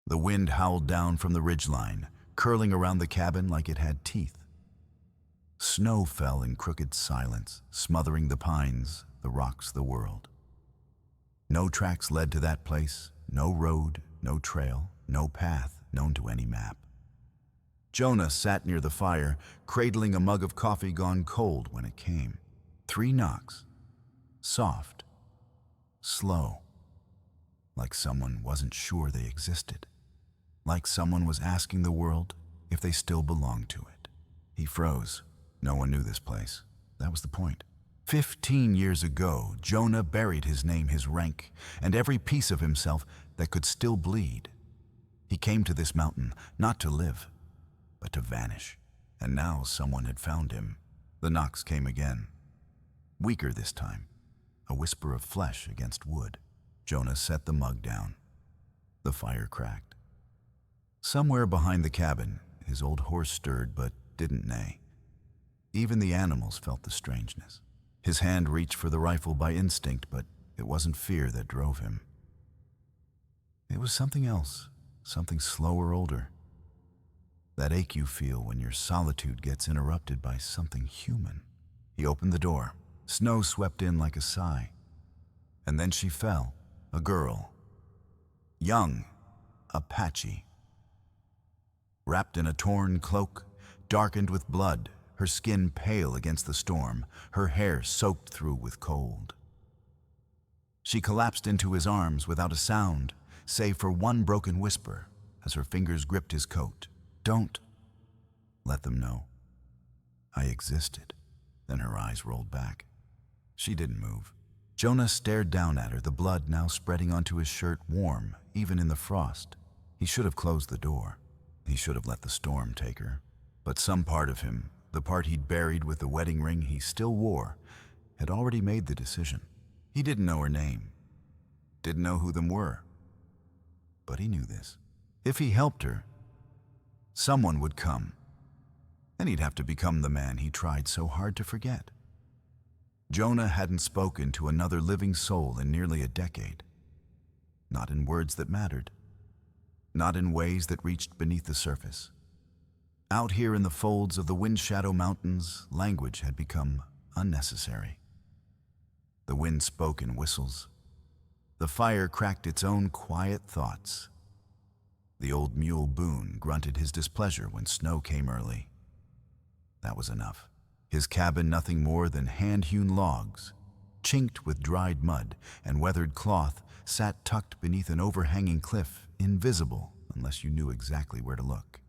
The wind howled down from the ridgeline, curling around the cabin like it had teeth. Snow fell in crooked silence, smothering the pines, the rocks, the world. No tracks led to that place, no road, no trail, no path known to any map. Jonah sat near the fire, cradling a mug of coffee gone cold when it came. 3 knocks. Soft. Slow. Like someone wasn't sure they existed. Like someone was asking the world if they still belonged to it. He froze. No one knew this place. That was the point. 15 years ago, Jonah buried his name, his rank, and every piece of himself that could still bleed. He came to this mountain not to live, but to vanish. And now someone had found him. The knocks came again. Weaker this time. A whisper of flesh against wood. Jonah set the mug down. The fire cracked. Somewhere behind the cabin, his old horse stirred but didn't neigh. Even the animals felt the strangeness. His hand reached for the rifle by instinct, but it wasn't fear that drove him. It was something else, something slower, older. That ache you feel when your solitude gets interrupted by something human. He opened the door. Snow swept in like a sigh. And then she fell, a girl. Young, Apache. Wrapped in a torn cloak, darkened with blood, her skin pale against the storm, her hair soaked through with cold. She collapsed into his arms without a sound, save for one broken whisper as her fingers gripped his coat. Don't let them know. I existed. Then her eyes rolled back. She didn't move. Jonah stared down at her, the blood now spreading onto his shirt, warm, even in the frost. He should have closed the door. He should have let the storm take her. But some part of him, the part he'd buried with the wedding ring he still wore, had already made the decision. He didn't know her name, didn't know who them were. But he knew this. If he helped her, someone would come, and he'd have to become the man he tried so hard to forget. Jonah hadn't spoken to another living soul in nearly a decade. Not in words that mattered. Not in ways that reached beneath the surface. Out here in the folds of the wind shadow mountains, language had become unnecessary. The wind spoke in whistles. The fire cracked its own quiet thoughts. The old mule Boone grunted his displeasure when snow came early. That was enough. His cabin nothing more than hand-hewn logs, chinked with dried mud and weathered cloth, sat tucked beneath an overhanging cliff, invisible unless you knew exactly where to look.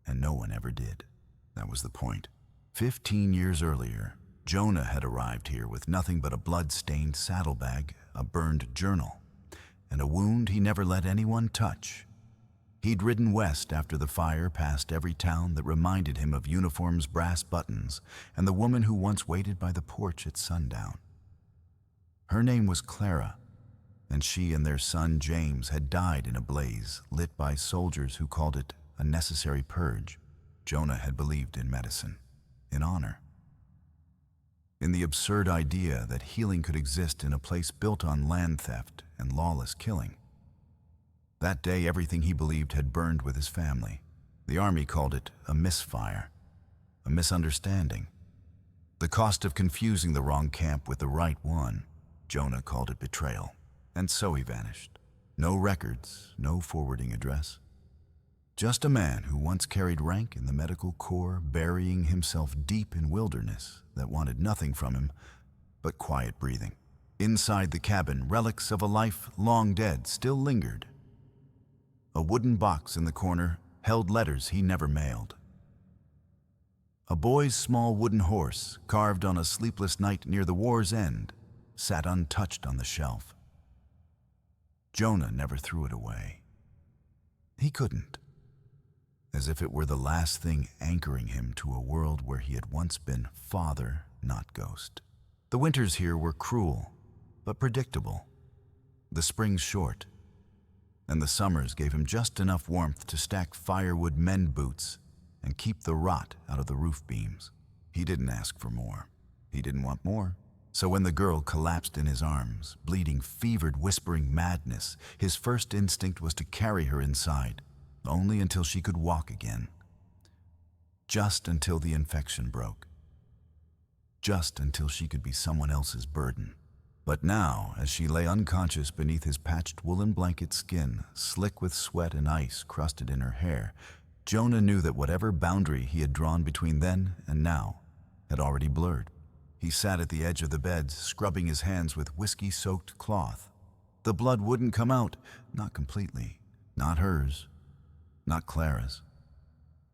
And no one ever did. That was the point. 15 years earlier, Jonah had arrived here with nothing but a blood-stained saddlebag, a burned journal, and a wound he never let anyone touch. He'd ridden west after the fire past every town that reminded him of uniforms' brass buttons and the woman who once waited by the porch at sundown. Her name was Clara, and she and their son James had died in a blaze lit by soldiers who called it a necessary purge. Jonah had believed in medicine, in honor, in the absurd idea that healing could exist in a place built on land theft and lawless killing. That day, everything he believed had burned with his family. The army called it a misfire, a misunderstanding. The cost of confusing the wrong camp with the right one. Jonah called it betrayal. And so he vanished. No records, no forwarding address. Just a man who once carried rank in the medical corps, burying himself deep in wilderness that wanted nothing from him but quiet breathing. Inside the cabin, relics of a life long dead still lingered. A wooden box in the corner held letters he never mailed. A boy's small wooden horse, carved on a sleepless night near the war's end, sat untouched on the shelf. Jonah never threw it away. He couldn't. As if it were the last thing anchoring him to a world where he had once been father, not ghost. The winters here were cruel, but predictable. The springs short, and the summers gave him just enough warmth to stack firewood, mend boots, and keep the rot out of the roof beams. He didn't ask for more. He didn't want more. So when the girl collapsed in his arms, bleeding, fevered, whispering madness, his first instinct was to carry her inside, only until she could walk again. Just until the infection broke. Just until she could be someone else's burden. But now, as she lay unconscious beneath his patched woolen blanket skin, slick with sweat and ice crusted in her hair, Jonah knew that whatever boundary he had drawn between then and now had already blurred. He sat at the edge of the bed, scrubbing his hands with whiskey-soaked cloth. The blood wouldn't come out, not completely. Not hers, not Clara's.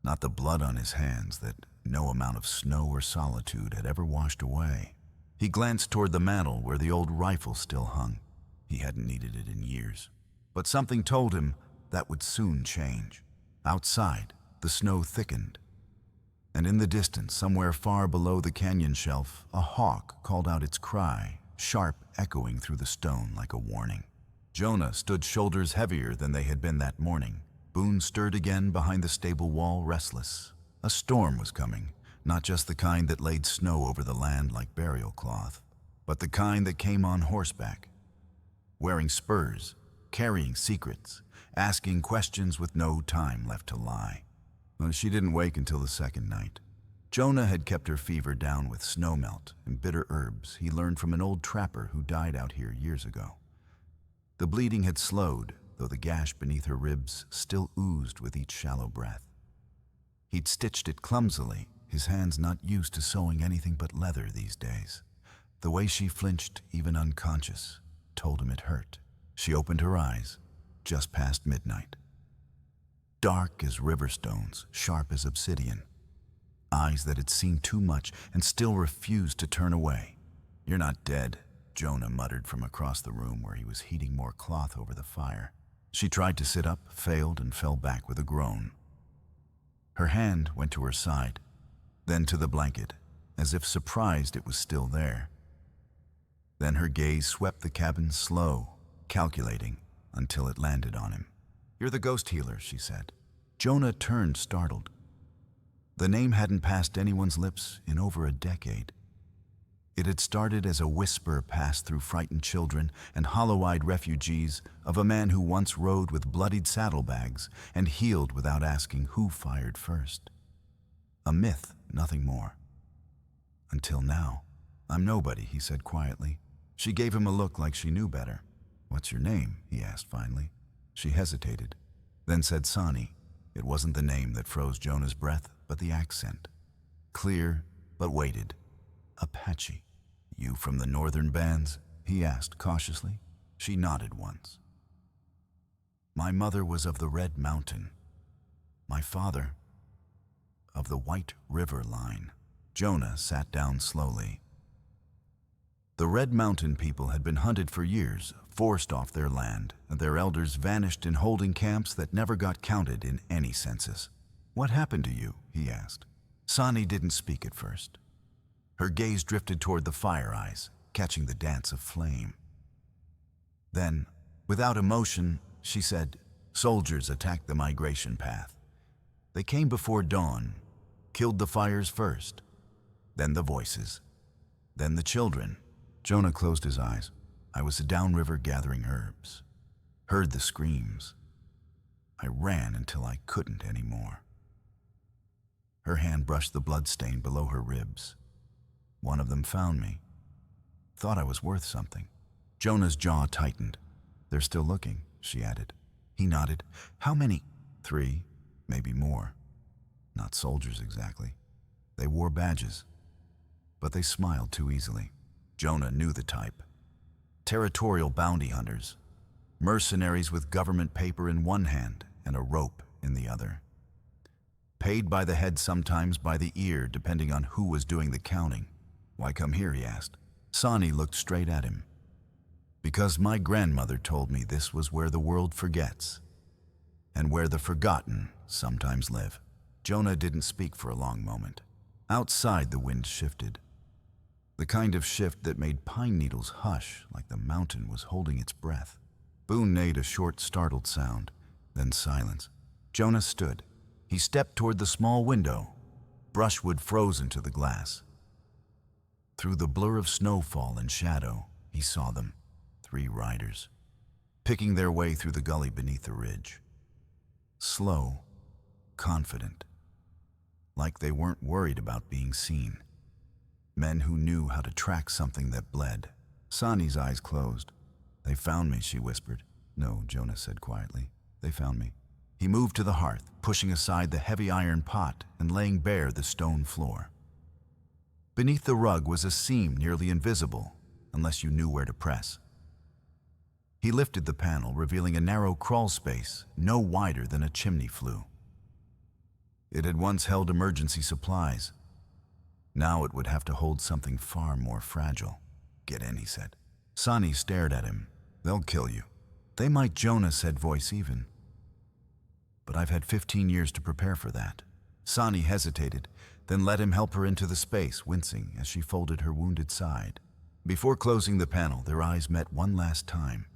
Not the blood on his hands that no amount of snow or solitude had ever washed away. He glanced toward the mantel where the old rifle still hung. He hadn't needed it in years. But something told him that would soon change. Outside, the snow thickened. And in the distance, somewhere far below the canyon shelf, a hawk called out its cry, sharp echoing through the stone like a warning. Jonah stood shoulders heavier than they had been that morning. Boone stirred again behind the stable wall, restless. A storm was coming, not just the kind that laid snow over the land like burial cloth, but the kind that came on horseback, wearing spurs, carrying secrets, asking questions with no time left to lie. Well, she didn't wake until the second night. Jonah had kept her fever down with snowmelt and bitter herbs he learned from an old trapper who died out here years ago. The bleeding had slowed, though the gash beneath her ribs still oozed with each shallow breath. He'd stitched it clumsily, his hands not used to sewing anything but leather these days. The way she flinched, even unconscious, told him it hurt. She opened her eyes, just past midnight. Dark as river stones, sharp as obsidian. Eyes that had seen too much and still refused to turn away. "You're not dead," Jonah muttered from across the room where he was heating more cloth over the fire. She tried to sit up, failed, and fell back with a groan. Her hand went to her side, then to the blanket, as if surprised it was still there. Then her gaze swept the cabin slow, calculating, until it landed on him. "You're the ghost healer," she said. Jonah turned, startled. The name hadn't passed anyone's lips in over a decade. It had started as a whisper passed through frightened children and hollow-eyed refugees of a man who once rode with bloodied saddlebags and healed without asking who fired first. A myth, nothing more. Until now. "I'm nobody," he said quietly. She gave him a look like she knew better. "What's your name?" he asked finally. She hesitated, then said Sani. It wasn't the name that froze Jonah's breath, but the accent. Clear, but weighted. "Apache." "You from the northern bands?" he asked cautiously. She nodded once. "My mother was of the Red Mountain. My father, of the White River line." Jonah sat down slowly. The Red Mountain people had been hunted for years, forced off their land, and their elders vanished in holding camps that never got counted in any census. "What happened to you?" he asked. Sani didn't speak at first. Her gaze drifted toward the fire eyes, catching the dance of flame. Then, without emotion, she said, "Soldiers attacked the migration path. They came before dawn, killed the fires first, then the voices, then the children." Jonah closed his eyes. "I was downriver gathering herbs. Heard the screams. I ran until I couldn't anymore." Her hand brushed the blood stain below her ribs. "One of them found me. Thought I was worth something." Jonah's jaw tightened. "They're still looking," she added. He nodded. "How many?" "3, maybe more. Not soldiers exactly. They wore badges, but they smiled too easily." Jonah knew the type. Territorial bounty hunters. Mercenaries with government paper in one hand and a rope in the other. Paid by the head, sometimes by the ear, depending on who was doing the counting. "Why come here?" he asked. Sani looked straight at him. "Because my grandmother told me this was where the world forgets, and where the forgotten sometimes live." Jonah didn't speak for a long moment. Outside, the wind shifted. The kind of shift that made pine needles hush like the mountain was holding its breath. Boone made a short, startled sound, then silence. Jonah stood. He stepped toward the small window, brushwood frozen to the glass. Through the blur of snowfall and shadow, he saw them, 3 riders, picking their way through the gully beneath the ridge. Slow, confident, like they weren't worried about being seen. Men who knew how to track something that bled. Sani's eyes closed. "They found me," she whispered. "No," Jonah said quietly. "They found me." He moved to the hearth, pushing aside the heavy iron pot and laying bare the stone floor. Beneath the rug was a seam nearly invisible, unless you knew where to press. He lifted the panel, revealing a narrow crawl space no wider than a chimney flue. It had once held emergency supplies. Now it would have to hold something far more fragile. "Get in," he said. Sani stared at him. "They'll kill you." "They might," Jonah said, voice even. "But I've had 15 years to prepare for that." Sani hesitated, then let him help her into the space, wincing as she folded her wounded side. Before closing the panel, their eyes met one last time.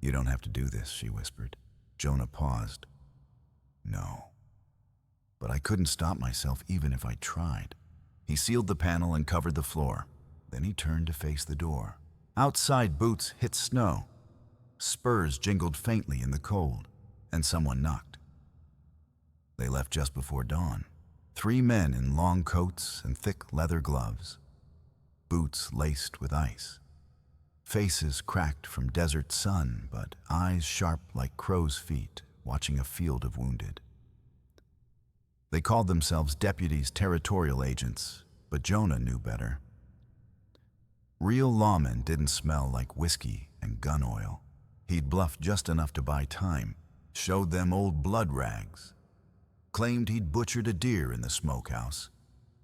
"You don't have to do this," she whispered. Jonah paused. "No." But I couldn't stop myself even if I tried. He sealed the panel and covered the floor. Then he turned to face the door. Outside, boots hit snow. Spurs jingled faintly in the cold, and someone knocked. They left just before dawn. 3 men in long coats and thick leather gloves. Boots laced with ice. Faces cracked from desert sun, but eyes sharp like crow's feet, watching a field of wounded. They called themselves deputies, territorial agents, but Jonah knew better. Real lawmen didn't smell like whiskey and gun oil. He'd bluffed just enough to buy time, showed them old blood rags, claimed he'd butchered a deer in the smokehouse.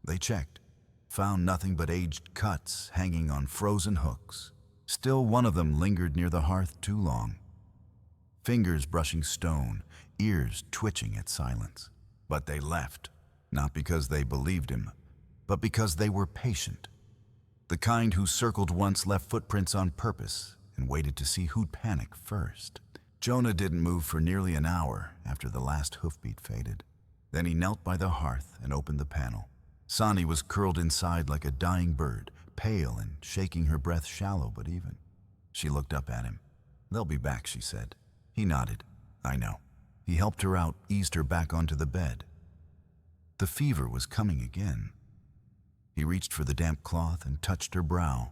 They checked, found nothing but aged cuts hanging on frozen hooks. Still, one of them lingered near the hearth too long. Fingers brushing stone, ears twitching at silence. But they left, not because they believed him, but because they were patient. The kind who circled once left footprints on purpose and waited to see who'd panic first. Jonah didn't move for nearly an hour after the last hoofbeat faded. Then he knelt by the hearth and opened the panel. Sani was curled inside like a dying bird, pale and shaking her breath shallow but even. She looked up at him. "They'll be back," she said. He nodded. "I know." He helped her out, eased her back onto the bed. The fever was coming again. He reached for the damp cloth and touched her brow.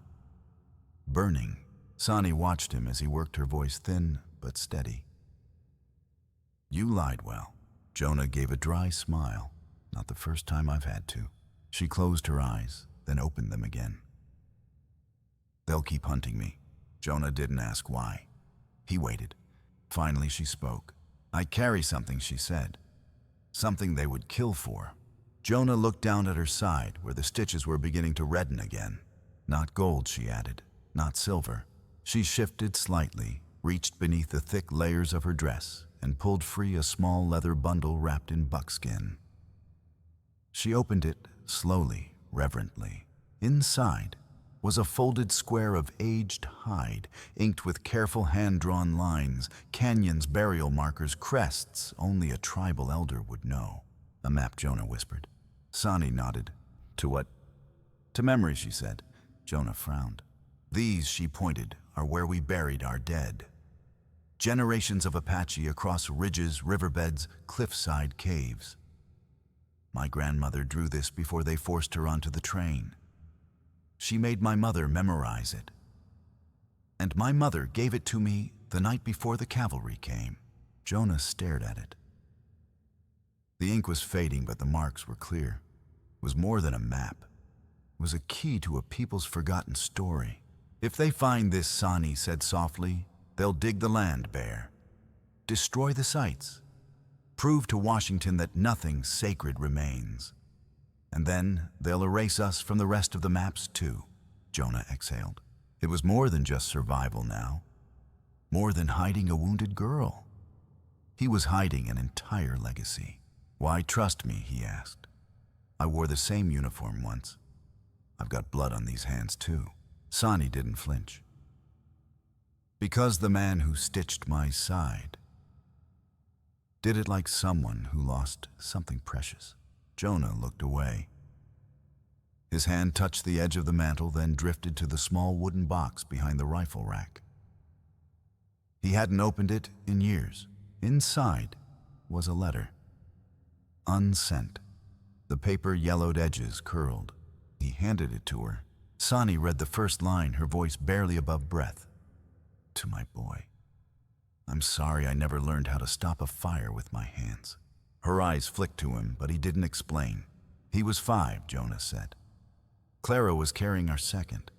Burning. Sani watched him as he worked, her voice thin but steady. "You lied well." Jonah gave a dry smile. "Not the first time I've had to." She closed her eyes, then opened them again. "They'll keep hunting me." Jonah didn't ask why. He waited. Finally she spoke. "I carry something," she said. "Something they would kill for." Jonah looked down at her side, where the stitches were beginning to redden again. "Not gold," she added. "Not silver." She shifted slightly, reached beneath the thick layers of her dress, and pulled free a small leather bundle wrapped in buckskin. She opened it slowly, reverently. Inside was a folded square of aged hide, inked with careful hand-drawn lines, canyons, burial markers, crests only a tribal elder would know. "A map," Jonah whispered. Sani nodded. "To what?" "To memory," she said. Jonah frowned. "These," she pointed, "are where we buried our dead. Generations of Apache across ridges, riverbeds, cliffside caves. My grandmother drew this before they forced her onto the train. She made my mother memorize it. And my mother gave it to me the night before the cavalry came." Jonah stared at it. The ink was fading, but the marks were clear. It was more than a map. It was a key to a people's forgotten story. "If they find this," Sani said softly, "they'll dig the land bare. Destroy the sites. Prove to Washington that nothing sacred remains. And then they'll erase us from the rest of the maps too." Jonah exhaled. It was more than just survival now. More than hiding a wounded girl. He was hiding an entire legacy. "Why trust me?" he asked. "I wore the same uniform once. I've got blood on these hands too." Sani didn't flinch. "Because the man who stitched my side did it like someone who lost something precious." Jonah looked away. His hand touched the edge of the mantel, then drifted to the small wooden box behind the rifle rack. He hadn't opened it in years. Inside was a letter. Unsent. The paper yellowed edges curled. He handed it to her. SOTI read the first line, her voice barely above breath. To my boy. I'm sorry I never learned how to stop a fire with my hands. Her eyes flicked to him, but he didn't explain. He was 5, Jonah said. Clara was carrying our second.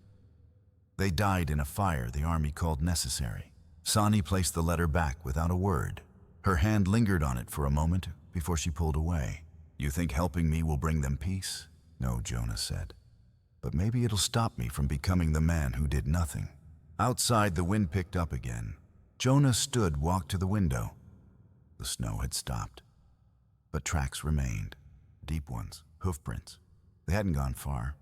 They died in a fire the army called necessary. SOTI placed the letter back without a word. Her hand lingered on it for a moment before she pulled away. You think helping me will bring them peace? No, Jonah said. But maybe it'll stop me from becoming the man who did nothing. Outside, the wind picked up again. Jonah stood, walked to the window. The snow had stopped. But tracks remained. Deep ones, hoof prints. They hadn't gone far.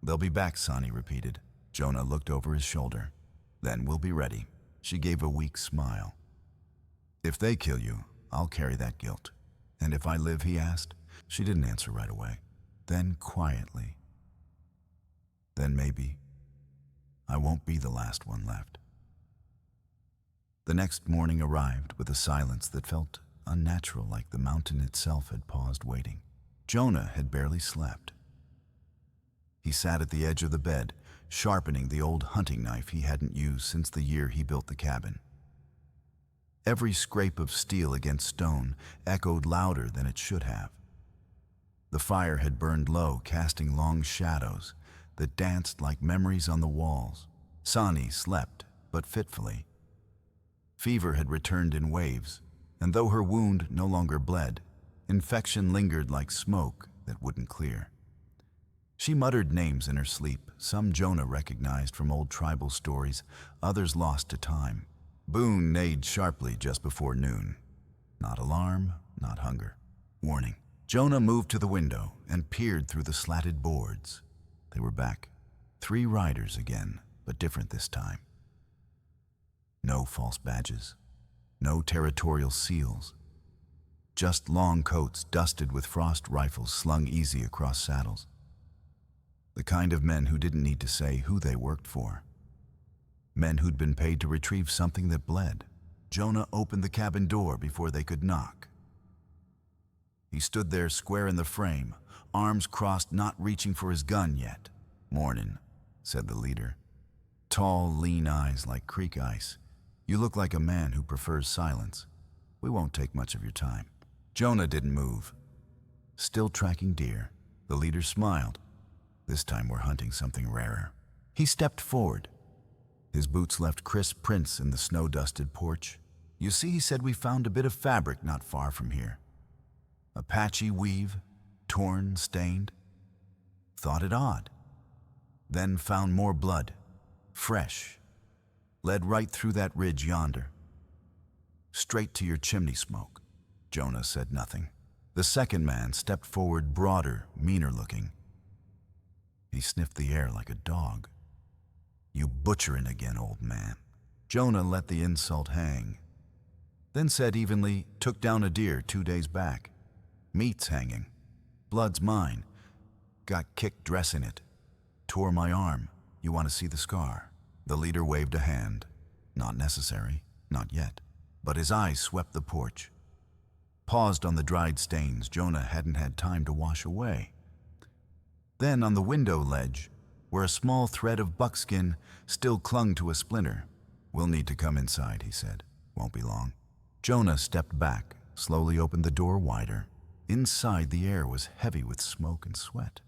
They'll be back, SOTI repeated. Jonah looked over his shoulder. Then we'll be ready. She gave a weak smile. If they kill you, I'll carry that guilt. And if I live, he asked. She didn't answer right away. Then quietly. Then maybe I won't be the last one left. The next morning arrived with a silence that felt unnatural, like the mountain itself had paused waiting. Jonah had barely slept. He sat at the edge of the bed, sharpening the old hunting knife he hadn't used since the year he built the cabin. Every scrape of steel against stone echoed louder than it should have. The fire had burned low, casting long shadows that danced like memories on the walls. SOTI slept, but fitfully. Fever had returned in waves, and though her wound no longer bled, infection lingered like smoke that wouldn't clear. She muttered names in her sleep, some Jonah recognized from old tribal stories, others lost to time. Boone neighed sharply just before noon. Not alarm, not hunger. Warning. Jonah moved to the window and peered through the slatted boards. They were back. 3 riders again, but different this time. No false badges. No territorial seals. Just long coats dusted with frost rifles slung easy across saddles. The kind of men who didn't need to say who they worked for. Men who'd been paid to retrieve something that bled. Jonah opened the cabin door before they could knock. He stood there square in the frame, arms crossed, not reaching for his gun yet. "Mornin'," said the leader. Tall, lean eyes like creek ice. "You look like a man who prefers silence. We won't take much of your time." Jonah didn't move. Still tracking deer. The leader smiled. "This time we're hunting something rarer." He stepped forward. His boots left crisp prints in the snow-dusted porch. "You see," he said, "we found a bit of fabric not far from here. Apache weave, torn, stained. Thought it odd. Then found more blood, fresh. Led right through that ridge yonder. Straight to your chimney smoke." Jonah said nothing. The second man stepped forward, broader, meaner looking. He sniffed the air like a dog. "You butcherin' again, old man." Jonah let the insult hang. Then said evenly, "Took down a deer 2 days back. Meat's hanging. Blood's mine. Got kicked dressing it. Tore my arm. You want to see the scar?" The leader waved a hand. Not necessary, not yet. But his eyes swept the porch. Paused on the dried stains Jonah hadn't had time to wash away. Then on the window ledge, where a small thread of buckskin still clung to a splinter. "We'll need to come inside," he said. "Won't be long." Jonah stepped back, slowly opened the door wider. Inside, the air was heavy with smoke and sweat.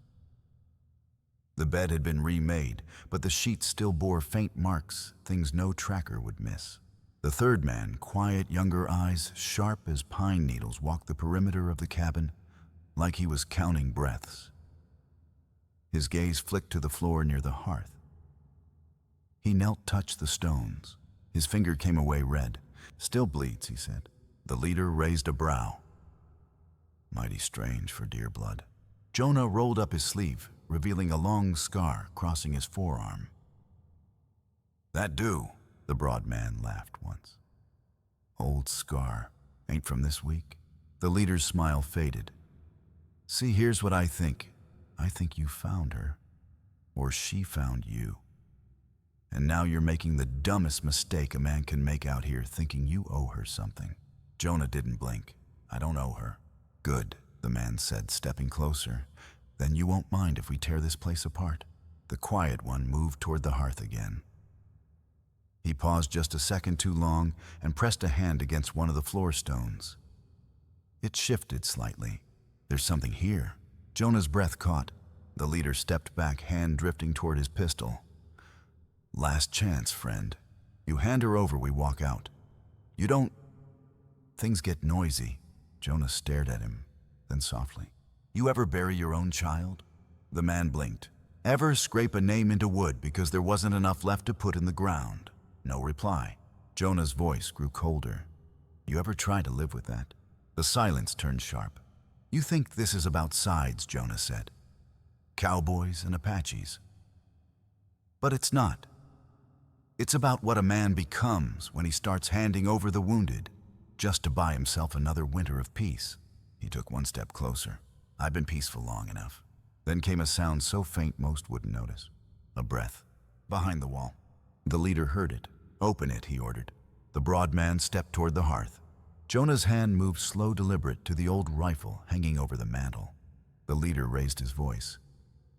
The bed had been remade, but the sheets still bore faint marks, things no tracker would miss. The third man, quiet, younger eyes, sharp as pine needles, walked the perimeter of the cabin like he was counting breaths. His gaze flicked to the floor near the hearth. He knelt, touched the stones. His finger came away red. "Still bleeds," he said. The leader raised a brow. "Mighty strange for deer blood." Jonah rolled up his sleeve, revealing a long scar crossing his forearm. "That do," the broad man laughed once. "Old scar. Ain't from this week." The leader's smile faded. "See, here's what I think. I think you found her." or she found you. And now you're making the dumbest mistake a man can make out here, thinking you owe her something. Jonah didn't blink. I don't owe her. Good, the man said, stepping closer. Then you won't mind if we tear this place apart. The quiet one moved toward the hearth again. He paused just a second too long and pressed a hand against one of the floor stones. It shifted slightly. There's something here. Jonah's breath caught. The leader stepped back, hand drifting toward his pistol. Last chance, friend. You hand her over, we walk out. You don't... Things get noisy. Jonah stared at him, then softly. You ever bury your own child? The man blinked. Ever scrape a name into wood because there wasn't enough left to put in the ground? No reply. Jonah's voice grew colder. You ever try to live with that? The silence turned sharp. You think this is about sides, Jonah said. Cowboys and Apaches. But it's not. It's about what a man becomes when he starts handing over the wounded, just to buy himself another winter of peace. He took one step closer. I've been peaceful long enough. Then came a sound so faint most wouldn't notice. A breath. Behind the wall. The leader heard it. Open it, he ordered. The broad man stepped toward the hearth. Jonah's hand moved slow, deliberate to the old rifle hanging over the mantel. The leader raised his voice.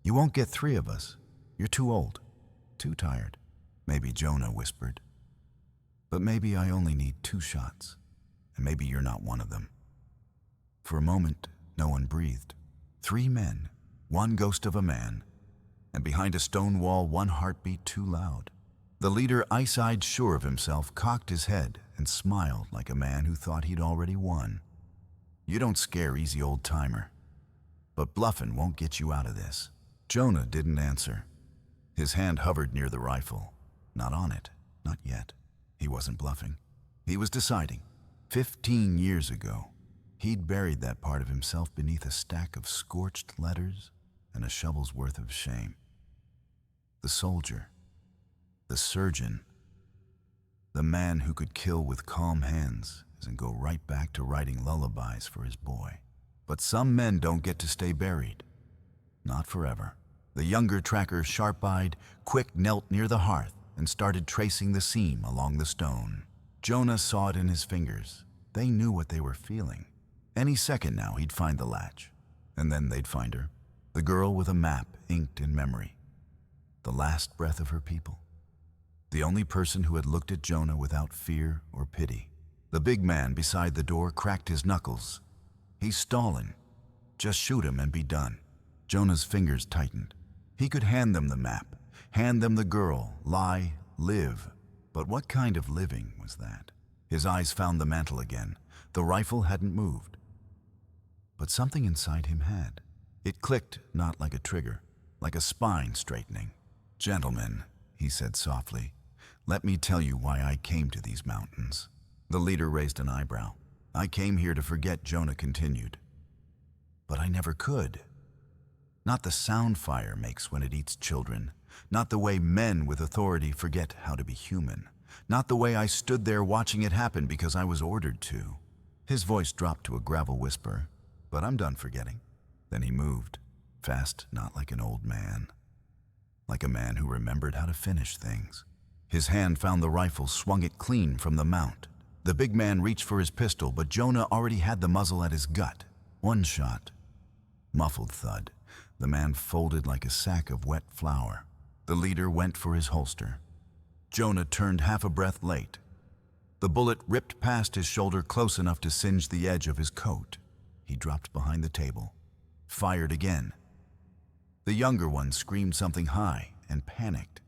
You won't get 3 of us. You're too old. Too tired. Maybe, Jonah whispered. But maybe I only need 2 shots. And maybe you're not one of them. For a moment, no one breathed. 3 men, 1 ghost of a man, and behind a stone wall, 1 heartbeat too loud. The leader, ice-eyed sure of himself, cocked his head and smiled like a man who thought he'd already won. You don't scare, easy old-timer. But bluffing won't get you out of this. Jonah didn't answer. His hand hovered near the rifle. Not on it, not yet. He wasn't bluffing. He was deciding. 15 years ago, he'd buried that part of himself beneath a stack of scorched letters and a shovel's worth of shame. The soldier, the surgeon, the man who could kill with calm hands and go right back to writing lullabies for his boy. But some men don't get to stay buried. Not forever. The younger tracker, sharp-eyed, quick, knelt near the hearth and started tracing the seam along the stone. Jonah saw it in his fingers. They knew what they were feeling. Any second now, he'd find the latch. And then they'd find her. The girl with a map inked in memory. The last breath of her people. The only person who had looked at Jonah without fear or pity. The big man beside the door cracked his knuckles. He's stalling. Just shoot him and be done. Jonah's fingers tightened. He could hand them the map, hand them the girl, lie, live. But what kind of living was that? His eyes found the mantle again. The rifle hadn't moved. But something inside him had. It clicked, not like a trigger, like a spine straightening. Gentlemen, he said softly, let me tell you why I came to these mountains. The leader raised an eyebrow. I came here to forget, Jonah continued. But I never could. Not the sound fire makes when it eats children. Not the way men with authority forget how to be human. Not the way I stood there watching it happen because I was ordered to. His voice dropped to a gravel whisper. But I'm done forgetting. Then he moved. Fast, not like an old man. Like a man who remembered how to finish things. His hand found the rifle, swung it clean from the mount. The big man reached for his pistol, but Jonah already had the muzzle at his gut. 1 shot. Muffled thud. The man folded like a sack of wet flour. The leader went for his holster. Jonah turned half a breath late. The bullet ripped past his shoulder close enough to singe the edge of his coat. He dropped behind the table. Fired again. The younger one screamed something high and panicked.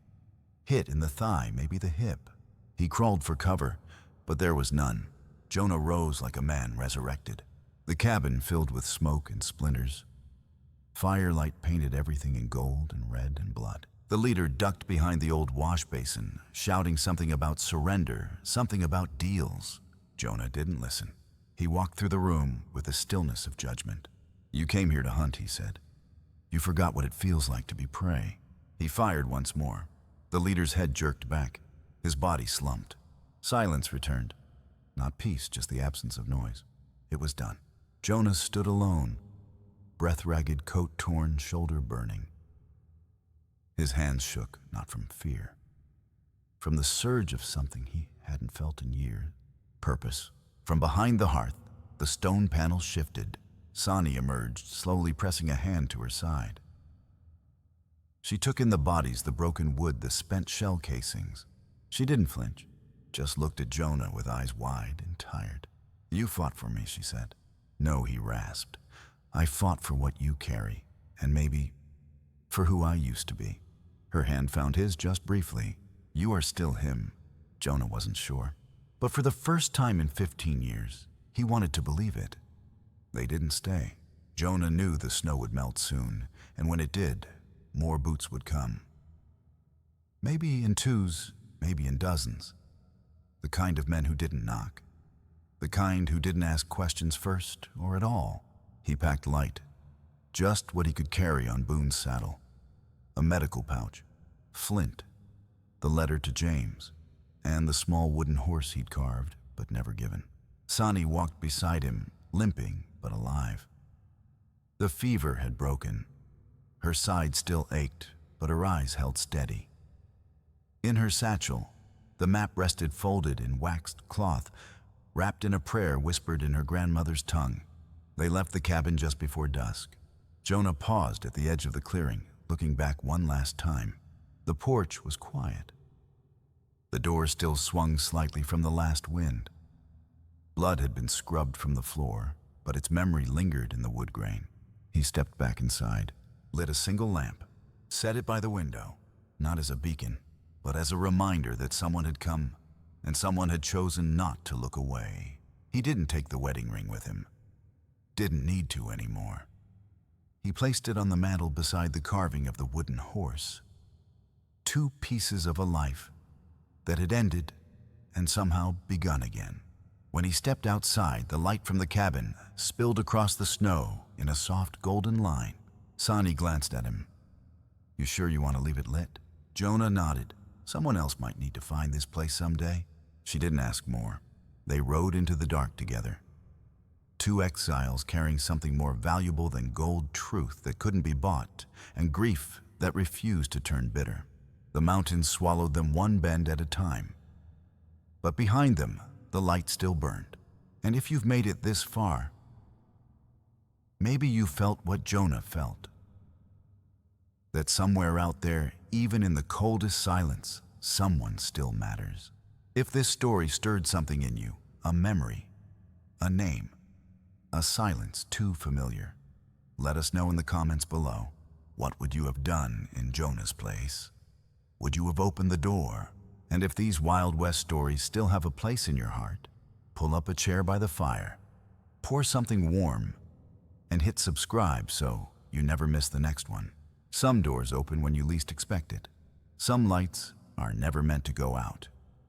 Hit in the thigh, maybe the hip. He crawled for cover, but there was none. Jonah rose like a man resurrected. The cabin filled with smoke and splinters. Firelight painted everything in gold and red and blood. The leader ducked behind the old wash basin, shouting something about surrender, something about deals. Jonah didn't listen. He walked through the room with the stillness of judgment. You came here to hunt, he said. You forgot what it feels like to be prey. He fired once more. The leader's head jerked back. His body slumped. Silence returned. Not peace, just the absence of noise. It was done. Jonah stood alone, breath ragged, coat torn, shoulder burning. His hands shook, not from fear, from the surge of something he hadn't felt in years. Purpose. From behind the hearth, the stone panel shifted. SOTI emerged, slowly pressing a hand to her side. She took in the bodies, the broken wood, the spent shell casings. She didn't flinch, just looked at Jonah with eyes wide and tired. "You fought for me," she said. "No," he rasped. "I fought for what you carry, and maybe for who I used to be." Her hand found his just briefly. "You are still him." Jonah wasn't sure, but for the first time in 15 years, he wanted to believe it. They didn't stay. Jonah knew the snow would melt soon, and when it did, more boots would come. Maybe in twos, maybe in dozens. The kind of men who didn't knock. The kind who didn't ask questions first or at all. He packed light, just what he could carry on Boone's saddle. A medical pouch, flint, the letter to James, and the small wooden horse he'd carved but never given. SOTI walked beside him, limping but alive. The fever had broken. Her side still ached, but her eyes held steady. In her satchel, the map rested folded in waxed cloth, wrapped in a prayer whispered in her grandmother's tongue. They left the cabin just before dusk. Jonah paused at the edge of the clearing, looking back one last time. The porch was quiet. The door still swung slightly from the last wind. Blood had been scrubbed from the floor, but its memory lingered in the wood grain. He stepped back inside, lit a single lamp, set it by the window, not as a beacon, but as a reminder that someone had come, and someone had chosen not to look away. He didn't take the wedding ring with him. Didn't need to anymore. He placed it on the mantel beside the carving of the wooden horse. 2 pieces of a life that had ended and somehow begun again. When he stepped outside, the light from the cabin spilled across the snow in a soft golden line. SOTI glanced at him. "You sure you want to leave it lit?" Jonah nodded. Someone else might need to find this place someday. She didn't ask more. They rode into the dark together. 2 exiles carrying something more valuable than gold: truth that couldn't be bought, and grief that refused to turn bitter. The mountains swallowed them one bend at a time. But behind them, the light still burned. And if you've made it this far, maybe you felt what Jonah felt. That somewhere out there, even in the coldest silence, someone still matters. If this story stirred something in you, a memory, a name, a silence too familiar, let us know in the comments below. What would you have done in Jonah's place? Would you have opened the door? And if these Wild West stories still have a place in your heart, pull up a chair by the fire, pour something warm, and hit subscribe so you never miss the next one. Some doors open when you least expect it. Some lights are never meant to go out.